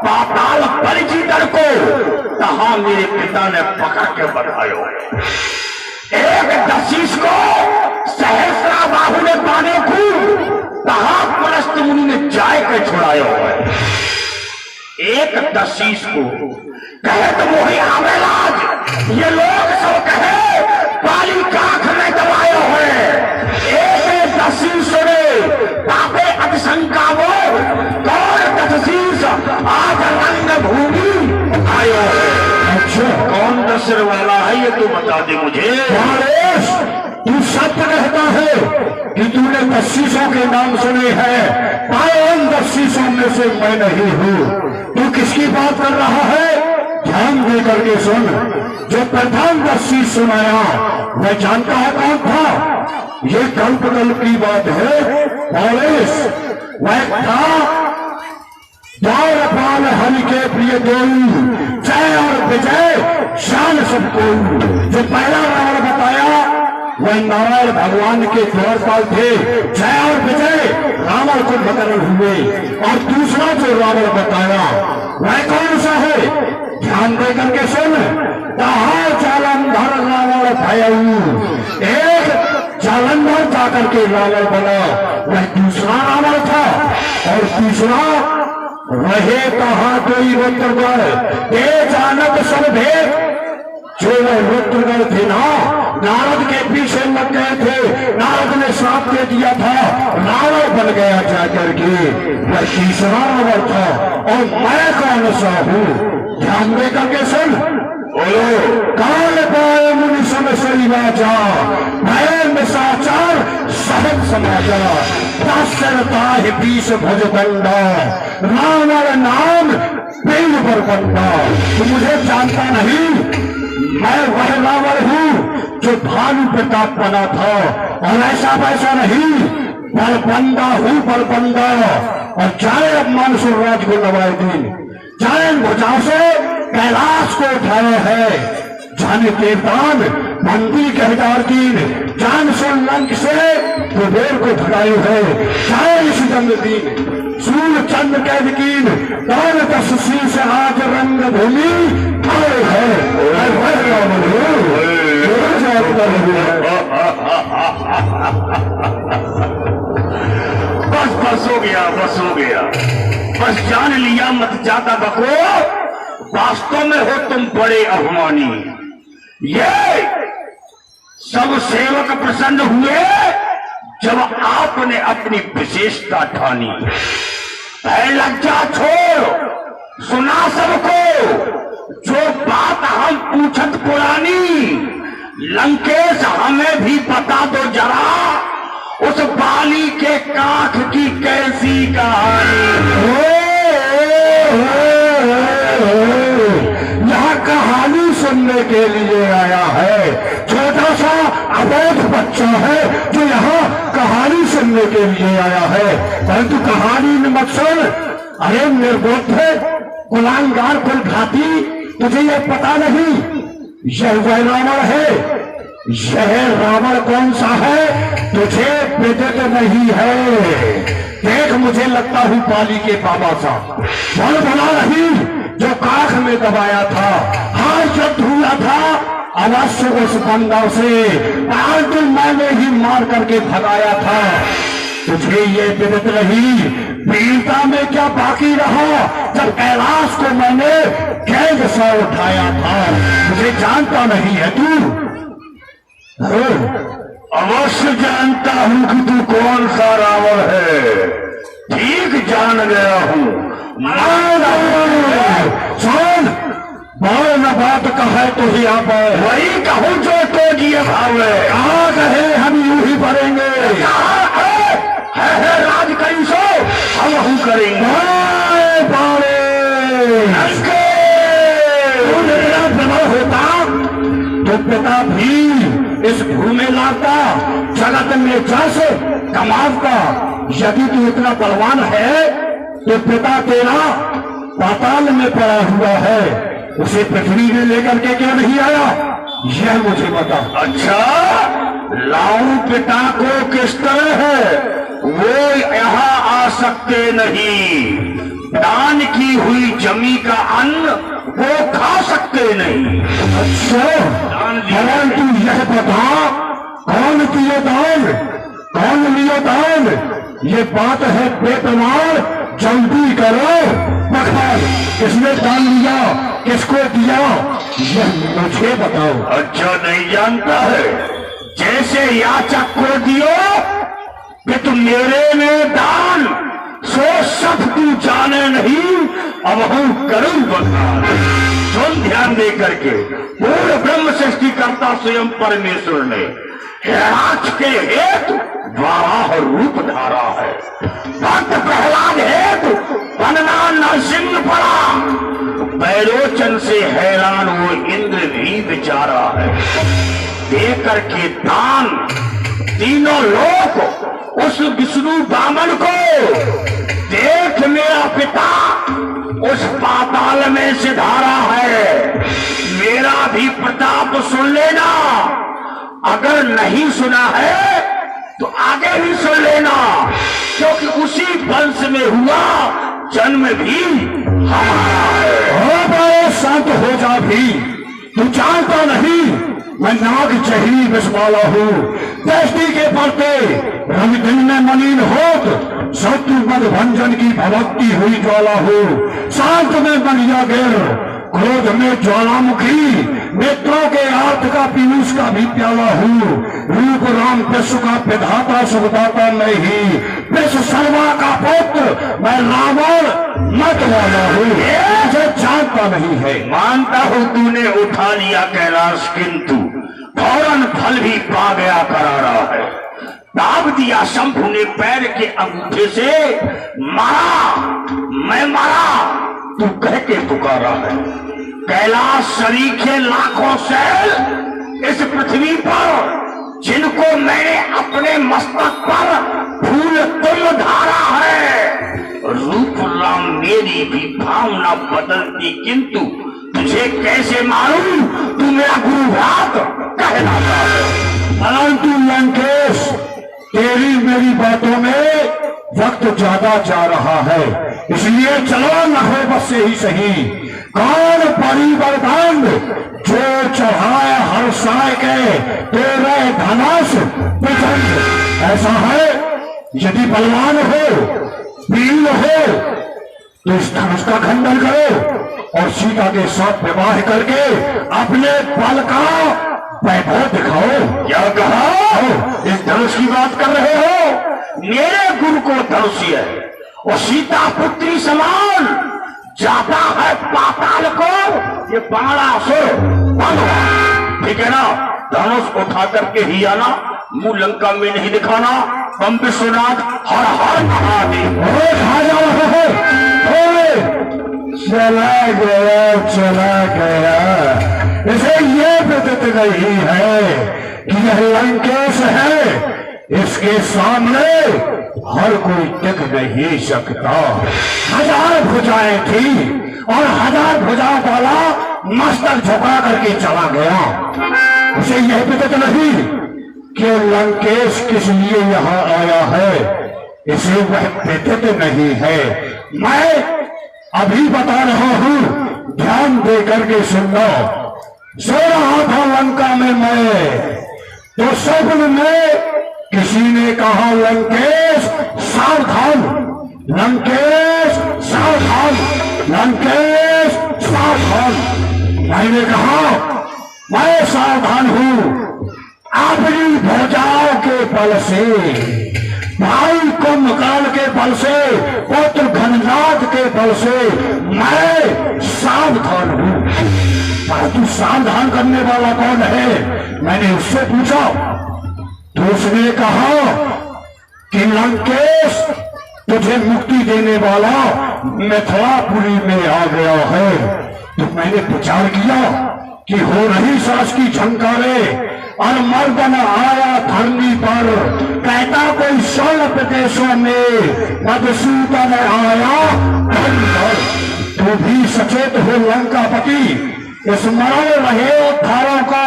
पाताल परिचितर को, तहां मेरे पिता ने पकड़ के बढ़ायो। एक दशीष को सहस्रा बाहु ने पाने को, तहां पुलस्त मुनि ने जाए के छुड़ायो है। एक दशीष को कहे तो मोही आवेलाज, ये लोग सब कहे पाली काख में दबायो है। एक दशीष ने पापे अतिशंका वो, कौन दशीष आज रंग भूमि आयो है। अच्छा, कौन 10 सिर वाला है ये तो बता दे मुझे। नरेश, तू सत्य कहता है कि तूने बख्शीशों के नाम सुने हैं, पाए उन बख्शीशों में से मैं नहीं हूँ। तू किसकी बात कर रहा है? ध्यान दे करके सुन। जो प्रधान बख्शीश सुनाया वह जानता है कौन था? ये कल्प की बात है नरेश। वह था द्वारपाल हरि के प्रिय देव, जय और विजय शान सबको। जो पहला रावण बताया वह नारायण भगवान के द्वारपाल थे, जय और विजय रावण को बदल हुए। और दूसरा जो रावण बताया वह कौन सा है? ध्यान दे करके सुन। कहा जालंधर रावण भयऊ, एक जालंधर जाकर के रावण बना, वह दूसरा रावण था। और तीसरा रहे कहा कोई रुद्रगढ़, ये जानक सब भेद। जो वह रुद्रगढ़ थे ना, नारद के पीछे लग गए थे, नारद ने श्राप दे दिया था, रावण बन गया जाकर के, वह तीसरा रावण था। और मैं कौन सा हूँ? ध्यान दे करके सुन। बोलो। काल पाए मुनि सब सही राजा, भय मिसाचार सहज समाजा, दासरता है बीस भजदंडा, रावण नाम पेड़ पर बंदा। तू मुझे जानता नहीं, मैं वह रावण हूँ जो भानु प्रताप बना था। और ऐसा वैसा नहीं, बलबंदा हूँ बलबंदा। और जाए अब मानसूर राज को नवाए दिन, जाए भुजाओं से कैलाश को उठाया है। जाने देवतान मंदिर के 1000 दिन, जान सुन लंक से कुबेर को भगाए है। जाए इस दंड दिन सूर्य चंद्र के यकीन, दान दशसी से आज रंग भूमि आए है। बस हो गया, बस हो गया, बस जान लिया, मत ज्यादा बको। वास्तव में हो तुम बड़े अभिमानी। ये सब सेवक प्रसन्न हुए जब आपने अपनी विशेषता ठानी। है लज्जा छोड़, सुना सबको जो बात हम पूछत पुरानी। लंकेश हमें भी बता दो जरा, उस बाली के काख की कैसी कहानी। यहाँ कहानी सुनने के लिए आया है। छोटा सा अबोध बच्चा है जो यहाँ कहानी सुनने के लिए आया है, परंतु कहानी में मत सुन। अरे निर्बोध है, गुलामगार कुलघाती, तुझे यह पता नहीं यह वह रावण है। यह रावण कौन सा है तुझे विदित नहीं है। देख, मुझे लगता हूँ पाली के बाबा सा बल बना नहीं जो काख में दबाया था, हाथ युद्ध हुआ था अवश्य उस बंदा से, परंतु मैंने ही मार करके भगाया था। तुझे ये विदित नहीं वीरता में क्या बाकी रहा जब कैलाश को मैंने गेंद सा उठाया था। मुझे जानता नहीं है तू? अवश्य जानता हूं कि तू कौन सा रावण है, ठीक जान गया हूं। सुन, बाल न बात कहे तो ही आप वही कहूं जो तो जिए भावे। कहा कहे हम यूं ही भरेंगे। है राज कहीं सो हम हूं करेंगे। बना होता तो पिता भी इस भूमि लाता, जगत में जस कमाता। यदि तू इतना बलवान है तो पिता तेरा पाताल में पड़ा हुआ है, उसे पृथ्वी में लेकर के क्यों नहीं आया? यह मुझे बता। अच्छा, लाऊं पिता को किस तरह है? वो यहाँ आ सकते नहीं। दान की हुई जमी का अन्न वो खा सकते नहीं। अच्छा, परंतु यह बता कौन किए दान, कौन लिए दान? ये बात है बेतमार, जल्दी करो। पकड़, किसने दान लिया, किसको दिया, यह मुझे बताओ। अच्छा, नहीं जानता है? जैसे याचक को दियो कि तुम मेरे में दान, सो सब तू जाने नहीं, अब हूं करूं बदनाम। सुन ध्यान दे करके, पूर्ण ब्रह्म सृष्टि करता स्वयं परमेश्वर ने हिरणाक्ष के हेतु 12 रूप धारा है। भक्त प्रहलाद हेतु बनना नरसिंह पड़ा। बैरोचन से हैरान वो इंद्र भी बेचारा है। दे करके दान तीनों लोग उस विष्णु बामन को, देख मेरा पिता उस पाताल में सिधारा है। मेरा भी प्रताप सुन लेना, अगर नहीं सुना है तो आगे भी सुन लेना, क्योंकि उसी वंश में हुआ जन्म भी हमारा है। शांत हो जा भी, तू जानता नहीं मैं नाग चही विषवाला हूँ। दृष्टि के पड़ते रवि दिन में मलिन होत, शत्रु मद भंजन की भवक्ति हुई ज्वाला हूँ। शांत में बनिया गिर, क्रोध में ज्वालामुखी, नेत्रों के आर्थ का पीयूष का भी प्याला हूँ। रूप राम विश्व का विधाता सुखदाता मैं ही, विश्व सर्वा का पुत्र मैं रावण मत वाला हूँ। मुझे जानता नहीं है। मानता हूं तूने उठा लिया कैलाश, किंतु फौरन फल भी पा गया करारा है। दाब दिया शंभु ने पैर के अंगूठे से, मारा मैं मारा तू कह के पुकारा है। कैलाश सरीखे लाखों सैल इस पृथ्वी पर, जिनको मैंने अपने मस्तक पर फूल तुम धारा है। रूप राम मेरी भी भावना बदलती, किंतु तुझे कैसे मालूम तू मेरा गुरु भ्रात कहलाता है। परंतु लंकेश, तेरी मेरी बातों में वक्त ज्यादा जा रहा है, इसलिए चलो न हो बस से ही सही। कौन परिवर्तन जो चढ़ाए हर साय के तेरे धनुष प्रचंड। ऐसा है यदि बलवान हो, वीर हो, तो इस धनुष का खंडन करो और सीता के साथ विवाह करके अपने बल का वैभव दिखाओ। क्या कहा? इस धनुष की बात कर रहे हो? मेरे गुरु को धनुष है और सीता पुत्री समान जाता है पाताल को। ये बाणासुर ठीक है ना? धनुष उठा करके ही आना, मुंह लंका में नहीं दिखाना। हम विश्वनाथ हर हर महादेव। चला गया इसे ये विदित नहीं है कि यह लंकेश है। इसके सामने हर कोई टिक नहीं सकता। 1000 भुजाएं थी और 1000 भुजा वाला मस्तक झुका करके चला गया। उसे यह विदित नहीं कि लंकेश किस लिए यहाँ आया है, इसे वह विदित नहीं है। मैं अभी बता रहा हूँ, ध्यान दे करके सुनना। सो रहा था लंका में मैं, तो स्वप्न में किसी ने कहा लंकेश सावधान, लंकेश सावधान, लंकेश सावधान। मैंने कहा मैं सावधान हूँ। अपनी भुजाओं के बल से, भाई कुंभकर्ण के बल से, पुत्र घननाथ के बल से मैं सावधान हूँ। परंतु सावधान करने वाला कौन है? मैंने उससे पूछा तो उसने कहा कि लंकेश तुझे मुक्ति देने वाला मिथिलापुरी में आ गया है। तो मैंने विचार किया कि हो रही सास की झंकारे और मर्दन आया धरनी पर, कहता कोई 16 प्रदेशों में मधुसूदन आया धरनी पर। तू भी सचेत हो लंकापति, स्मरण रहे उद्धारों का,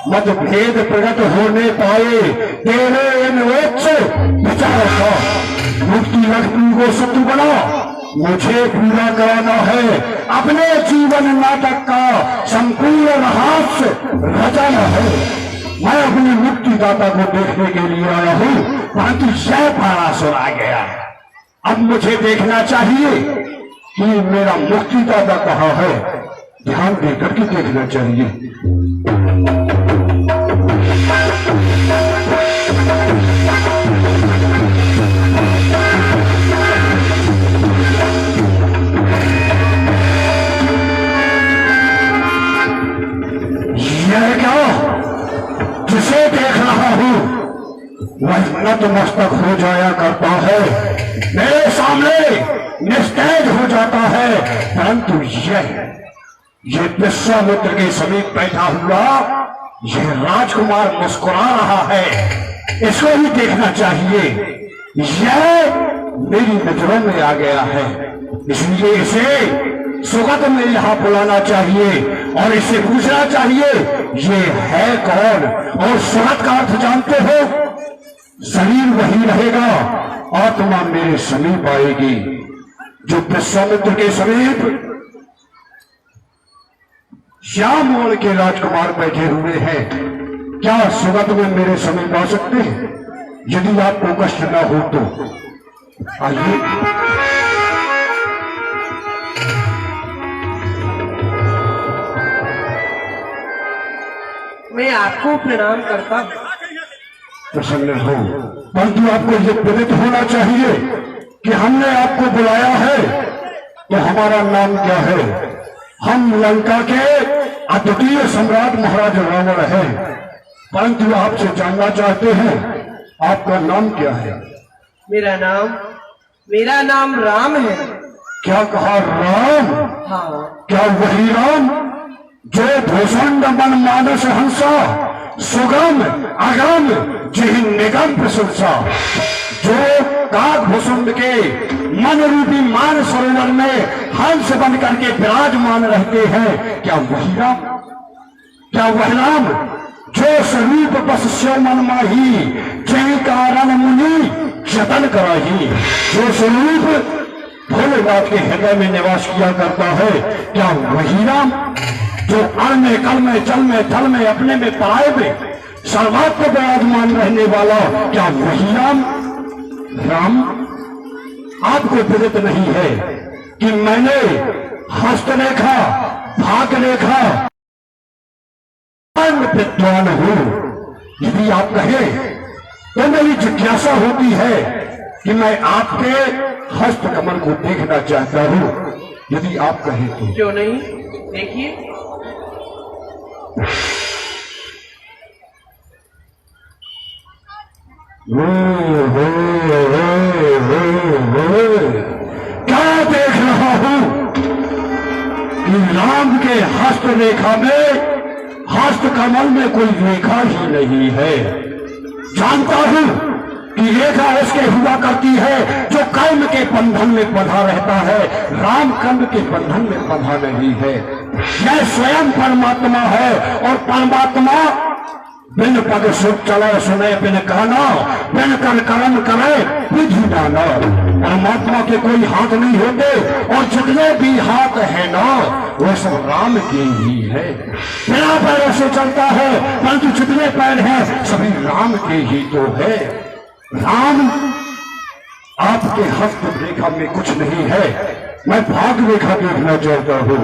मतभेद प्रकट होने पाए तेरे इन उच्च विचारों का। मुक्ति लक्ष्मी को शत्रु बना, मुझे पूरा कराना है अपने जीवन नाटक का संपूर्ण रहस्य रचना है। मैं अपनी मुक्ति दाता को देखने के लिए आया हूँ, परंतु यह बाणासुर आ गया। अब मुझे देखना चाहिए कि मेरा मुक्ति दाता कहाँ है। ध्यान देकर के देखना चाहिए। वह नतमस्तक हो जाया करता है, मेरे सामने निस्तेज हो जाता है। परंतु ये विश्वामित्र के समीप बैठा हुआ यह राजकुमार मुस्कुरा रहा है, इसको ही देखना चाहिए। यह मेरी नजरों में आ गया है, इसलिए इसे सुगत में यहां बुलाना चाहिए और इससे पूछना चाहिए ये है कौन। और सुगत का अर्थ जानते हो, शरीर वही रहेगा, आत्मा मेरे समीप आएगी। जो विश्वामित्र के समीप श्याम वर्ण के राजकुमार बैठे हुए हैं, क्या सुगत में मेरे समीप आ सकते हैं? यदि आपको कष्ट न हो तो आइए। मैं आपको प्रणाम करता हूँ। प्रसन्न हो, परंतु आपको ये विदित होना चाहिए कि हमने आपको बुलाया है तो हमारा नाम क्या है। हम लंका के अद्वितीय सम्राट महाराज रावण हैं, परंतु आपसे जानना चाहते हैं आपका नाम क्या है। मेरा नाम राम है। क्या कहा, राम? हाँ, क्या वही राम जो भूषण मन मानस हंसा, सुगम अगम जिहि निगम प्रशंसा, जो काक भूषुंड के मन रूपी मान सरोवर में हंस बन करके विराजमान रहते हैं, क्या वही राम? क्या वह राम जो स्वरूप बस स्यो मन माही, जय कारण मुनि जतन कराही, जो स्वरूप भोलेनाथ के हृदय में निवास किया करता है, क्या वही राम जो अण में कल में जल में थल में अपने में पराये में सर्वात्म विराजमान रहने वाला, क्या वही राम? राम आपको विदित नहीं है कि मैंने हस्तरेखा भाग रेखा विद्वान हूं। यदि आप कहें तो मेरी जिज्ञासा होती है कि मैं आपके हस्त कमल को देखना चाहता हूं। यदि आप कहें तो क्यों नहीं, देखिए। क्या देख रहा हूं कि राम के हस्त रेखा में, हस्त कमल में कोई रेखा ही नहीं है। जानता हूं कि रेखा इसके हुआ करती है जो कर्म के बंधन में बंधा रहता है, राम कर्म के बंधन में बंधा नहीं है। यह स्वयं परमात्मा है और परमात्मा बिन पग सुख चले सुने बिन कहना, बिन कर कर्म करे विधि जाना। परमात्मा के कोई हाथ नहीं होते और जितने भी हाथ है ना वो सब राम के ही है। बिना पैरों से चलता है परंतु जितने पैर हैं सभी राम के ही तो है। राम आपके हस्त रेखा में कुछ नहीं है, मैं भाग रेखा देखना चाहता हूं।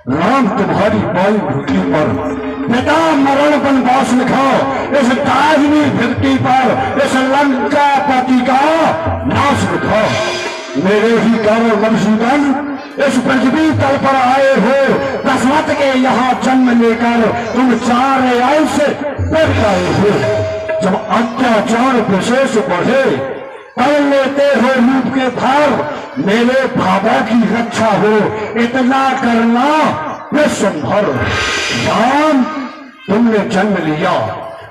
राम तुम्हारी बाई भूति पर पिता मरण वनवास लिखा, इस दाहिनी भित्ति पर इस लंका पति का नाश लिखा। मेरे ही कारण मधुसूदन इस पृथ्वी तल पर आए हो, दशरथ के यहाँ जन्म लेकर तुम 4 अंश बढ़ गए हो। जब अत्याचार विशेष बढ़े कर लेते हो रूप के भार, मेरे भावों की रक्षा हो इतना करना विश्वभर। राम तुमने जन्म लिया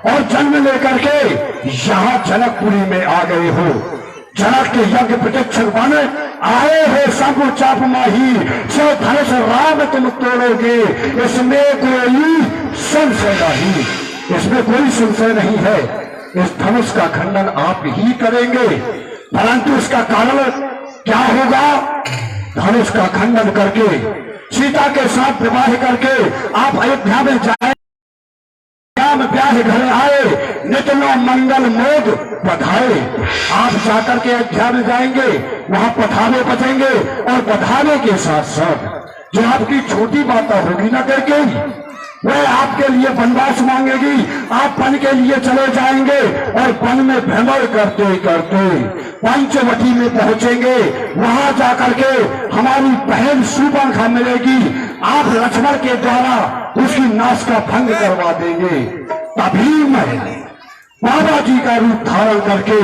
और जन्म लेकर के यहाँ जनकपुरी में आ गए हो। जनक के यज्ञ प्रत्यक्षण बन आए हो, शंखु चाप माही सो धनुष राम तुम तोड़ोगे, इसमें कोई संशय नहीं, इसमें कोई संशय नहीं है। इस धनुष का खंडन आप ही करेंगे, परंतु इसका कारण क्या होगा? धनुष का खंडन करके सीता के साथ विवाह करके आप अयोध्या में जाए, ब्याह घर आए, नितना मंगल मोद बधाए। आप जाकर के अयोध्या में जाएंगे, वहां पठावे बचेंगे और बधाने के साथ साथ जो आपकी छोटी बातें होगी ना करके वह आपके लिए वनवास मांगेगी, आप वन के लिए चले जाएंगे और वन में भ्रमण करते करते पंचवटी में पहुंचेंगे। वहां जाकर के हमारी बहन सूर्पणखा मिलेगी, आप लक्ष्मण के द्वारा उसकी नाश का भंग करवा देंगे। तभी मैं बाबा जी का रूप धारण करके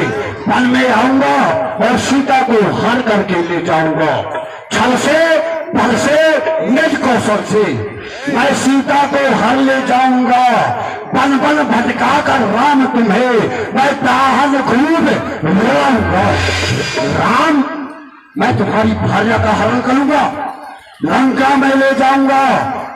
वन में आऊंगा और सीता को हर करके ले जाऊंगा। छल से बल से निज कौशल से मैं सीता को हर ले जाऊंगा। वन वन भटका कर राम तुम्हें मैं दाहन खूब रोऊंगा। राम, मैं तुम्हारी भार्या का हरण करूंगा, लंका में ले जाऊंगा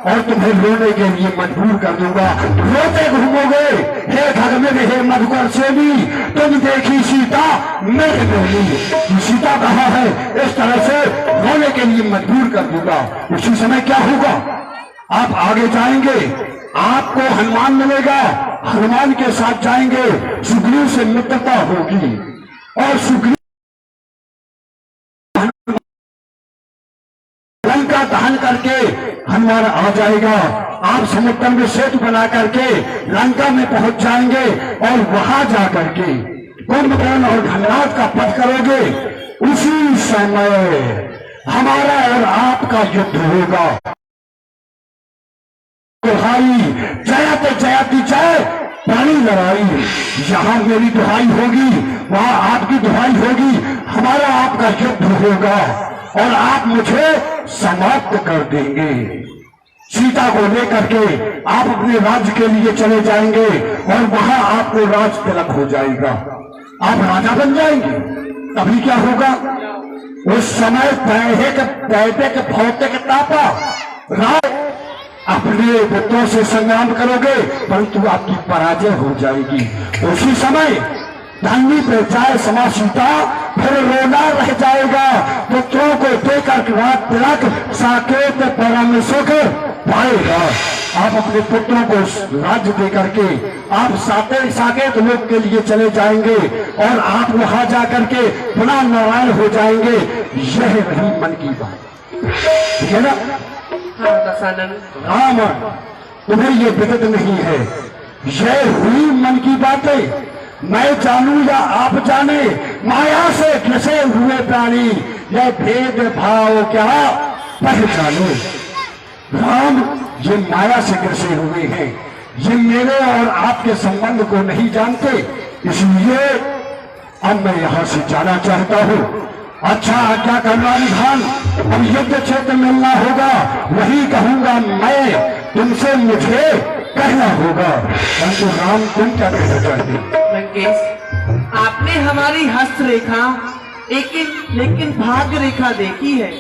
और तुम्हें रोने के लिए मजबूर कर दूंगा। रोते घूमोगे, हे खगमिग हे मधुकर सेवी, तुम देखी सीता मेरे बोली, सीता कहाँ है, इस तरह से रोने के लिए मजबूर कर दूंगा। उसी समय क्या होगा, आप आगे जाएंगे, आपको हनुमान मिलेगा, हनुमान के साथ जाएंगे, सुग्रीव से मित्रता होगी और सुग्रीव लंका दहन करके हनुमान आ जाएगा। आप समुद्र में सेतु बना करके लंका में पहुंच जाएंगे और वहां जाकर के कुंभकर्ण और घनराज का पथ करोगे। उसी समय हमारा और आपका युद्ध होगा। दुहाई जयत जयति जय, बड़ी लड़ाई, यहां मेरी दुहाई होगी, वहां आपकी दुहाई होगी, हमारा आपका युद्ध होगा और आप मुझे समाप्त कर देंगे। सीता को लेकर के आप अपने राज्य के लिए चले जाएंगे और वहां आपको राज तिलक हो जाएगा, आप राजा बन जाएंगे। तभी क्या होगा, उस समय दैहिक भौतिक तापा राज अपने पुत्रों से संग्राम करोगे परंतु आपकी पराजय हो जाएगी। उसी समय धन्वी पे जाए समा सीता, फिर रोना रह जाएगा। पुत्रों को देकर रात तिलक साकेत परम सुख पाएगा। आप अपने पुत्रों को राज्य देकर के आप साकेत लोक के लिए चले जाएंगे और आप वहां जाकर के पुनः नारायण हो जाएंगे। यह रही मन की बात, ठीक है ना। राम, तुम्हें ये विदित नहीं है, यह हुई मन की बातें। मैं जानू या आप जाने, माया से घिसे हुए प्राणी यह भेद भाव क्या पहचानो। राम, ये माया से घिसे हुए हैं, ये मेरे और आपके संबंध को नहीं जानते, इसलिए अब मैं यहां से जाना चाहता हूं। अच्छा, क्या करना निधान, अब युद्ध क्षेत्र मिलना होगा, वही कहूंगा मैं, तुमसे मुझे कहना होगा। परंतु राम, तुम क्या कहना चाहते? लंकेश, आपने हमारी हस्त रेखा लेकिन भाग्य रेखा देखी है।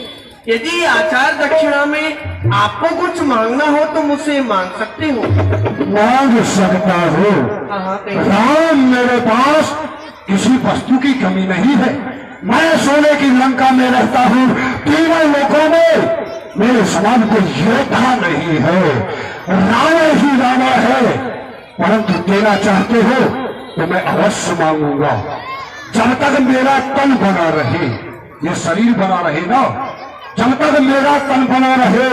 यदि आचार दक्षिणा में आपको कुछ मांगना हो तो मुझसे मांग सकते हो। मांग सकता हो? राम, मेरे पास किसी वस्तु की कमी नहीं है। मैं सोने की लंका में रहता हूँ, तीनों लोकों में मेरे समान कोई योद्धा नहीं है, रावण ही रावण है। परंतु देना चाहते हो तो मैं अवश्य मांगूंगा। जब तक मेरा तन बना रहे, ये शरीर बना रहे ना, जब तक मेरा तन बना रहे,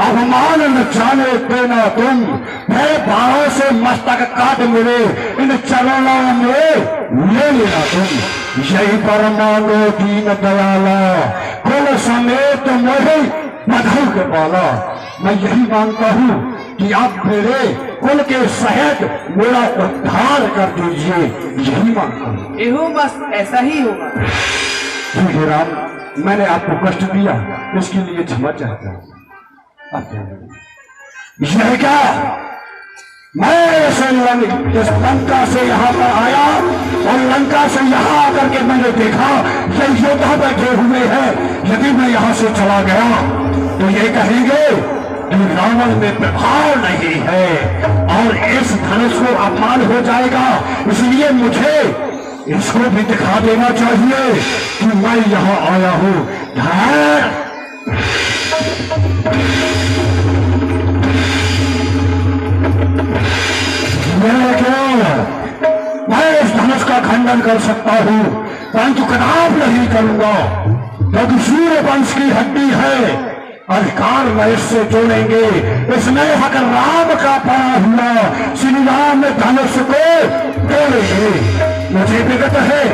अवमान न जाने देना तुम। मेरे बाहों से मस्तक काट मिले, इन चरणों में ले लेना तुम। यही पर मांगो दीन दयाला, कुल समेत मोहे बधौ के पाला। मैं यही मांगता हूँ कि आप मेरे कुल के सहित मेरा उद्धार कर दीजिए, यही मांगता हूँ। एहो, बस ऐसा ही होगा। ठीक है राम, मैंने आपको कष्ट दिया, इसके लिए क्षमा चाहता हूँ। यह क्या, मैं इस लंका से यहाँ पर आया और लंका से यहाँ आकर के मैंने देखा ये योद्धा बैठे हुए हैं। यदि मैं यहाँ से चला गया तो ये कहेंगे कि रावण में प्रभाव नहीं है और इस धनुष को अपमान हो जाएगा। इसलिए मुझे इसको भी दिखा देना चाहिए कि मैं यहाँ आया हूँ। मैं इस धनुष का खंडन कर सकता हूँ परंतु कदाप नहीं करूंगा, क्योंकि सूर्य वंश की हड्डी है। अधिकार में इससे जोड़ेंगे। इसमें अगर राम का पड़ा हुआ श्री राम धनुष को तोड़ेंगे। मुझे विगत है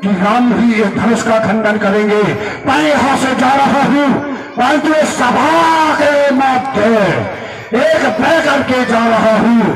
कि राम ही इस धनुष का खंडन करेंगे। मैं यहां से जा रहा हूं, परंतु इस सभा के मध्य एक बह करके जा रहा हूं।